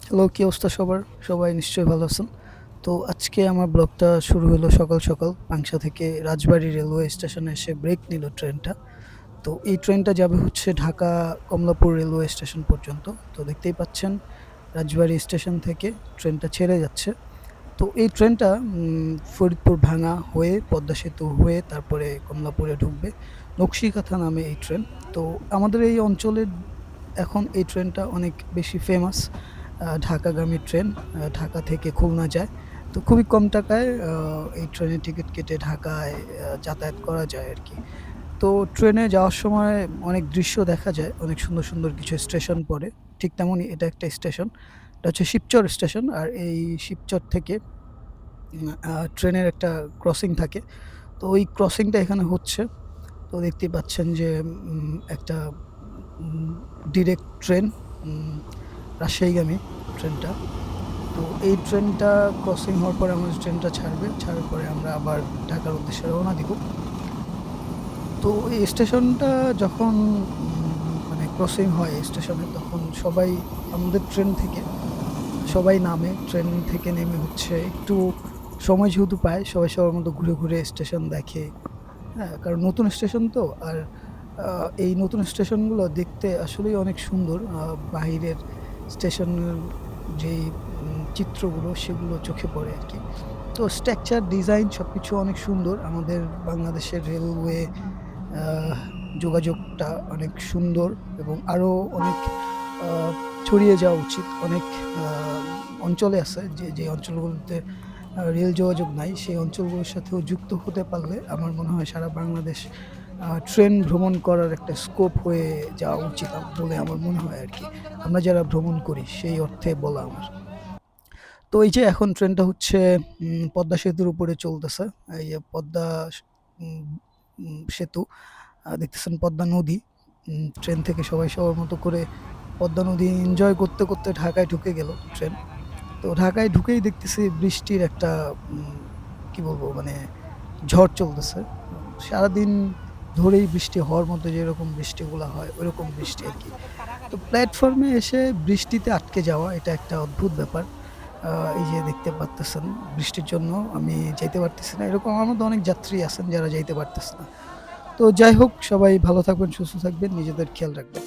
Hello, কি অবস্থা সবার? সবাই নিশ্চয়ই ভালো আছেন। তো আজকে আমার ব্লগটা শুরু হলো সকাল, সকাল। পাংশা থেকে রাজবাড়ী রেলওয়ে স্টেশনে এসে ব্রেক নিল ট্রেনটা। তো এই ট্রেনটা যাবে হচ্ছে ঢাকা কমলাপুর রেলওয়ে স্টেশন পর্যন্ত। তো দেখতেই পাচ্ছেন রাজবাড়ী স্টেশন থেকে ট্রেনটা ছেড়ে যাচ্ছে। তো এই ট্রেনটা ফরিদপুর ভাঙা হয়ে পদ্মা সেতু হয়ে তারপরে কমলাপুরে ঢুকবে। নকশিকাথা নামে এই ট্রেন। তো আমাদের এই অঞ্চলের এখন এই ট্রেনটা অনেক বেশি ফেমাস। ঢাকাগামী ট্রেন। ঢাকা থেকে খুলনা যায়। তো খুবই কম টাকায় এই ট্রেনের টিকিট কেটে ঢাকায় যাতায়াত করা যায় আরকি। তো ট্রেনে যাওয়ার সময় অনেক দৃশ্য দেখা যায়। অনেক সুন্দর, সুন্দর কিছু স্টেশন পড়ে। ঠিক তেমনই এটা একটা স্টেশন। এটা হচ্ছে শিবচর স্টেশন। আর এই শিবচর থেকে ট্রেনের একটা ক্রসিং থাকে। তো ওই ক্রসিংটা এখানে হচ্ছে। তো দেখতেই পাচ্ছেন যে একটা উম ডিরেক্ট ট্রেন উম রাজশাহীগামী ট্রেনটা। তো এই ট্রেনটা ক্রসিং হওয়ার পরে আমাদের ট্রেনটা ছাড়বে। ছাড়ার পরে আমরা আবার ঢাকার উদ্দেশ্যে রওনা দিব। তো এই স্টেশনটা যখন মানে ক্রসিং হয় এই স্টেশনে তখন সবাই আমাদের ট্রেন থেকে সবাই নামে। ট্রেন থেকে নেমে হচ্ছে একটু সময় যেহেতু পায় সবাই সবার মতো ঘুরে, ঘুরে স্টেশন দেখে। হ্যাঁ, কারণ নতুন স্টেশন তো। আর এই নতুন স্টেশনগুলো দেখতে আসলেই অনেক সুন্দর। বাহিরের স্টেশনের যেই চিত্রগুলো সেগুলো চোখে পড়ে আরকি। তো স্ট্রাকচার, ডিজাইন সবকিছু অনেক সুন্দর। আমাদের বাংলাদেশের রেলওয়ে আ যোগাযোগটা অনেক সুন্দর এবং আরো অনেক আ ছড়িয়ে যাওয়া উচিত। অনেক আ অঞ্চলে আছে যে অঞ্চলগুলোতে রেল যোগাযোগ নাই, সেই অঞ্চলগুলোর সাথেও যুক্ত হতে পারলে আমার মনে হয় সারা বাংলাদেশ ট্রেন ভ্রমণ করার একটা স্কোপ হয়ে যাওয়া উচিত বলে আমার মনে হয় আরকি। আমরা যারা ভ্রমণ করি সেই অর্থে বলা আমার। তো এই যে এখন ট্রেনটা হচ্ছে পদ্মা সেতুর উপরে চলতেছে। এই যে পদ্মা স উম সেতু দেখতেছেন পদ্মা নদী। ট্রেন থেকে সবাই সবার মতো করে পদ্মা নদী এনজয় করতে, করতে ঢাকায় ঢুকে গেল ট্রেন। তো ঢাকায় ঢুকেই দেখতেছি বৃষ্টির একটা উম কি বলবো মানে ঝড় চলতেছে। সারাদিন ধরেই বৃষ্টি হওয়ার মতো যেরকম বৃষ্টিগুলা হয় ওইরকম বৃষ্টি আরকি। তো প্ল্যাটফর্মে এসে বৃষ্টিতে আটকে যাওয়া এটা একটা অদ্ভুত ব্যাপার। আ এই যে দেখতে পারতেছেন বৃষ্টির জন্য আমি যাইতে পারতেছি না। এরকম আমার মতো অনেক যাত্রী আছেন যারা যাইতে পারতেছে না। তো যাই হোক সবাই ভালো থাকবেন, সুস্থ থাকবেন, নিজেদের খেয়াল রাখবেন।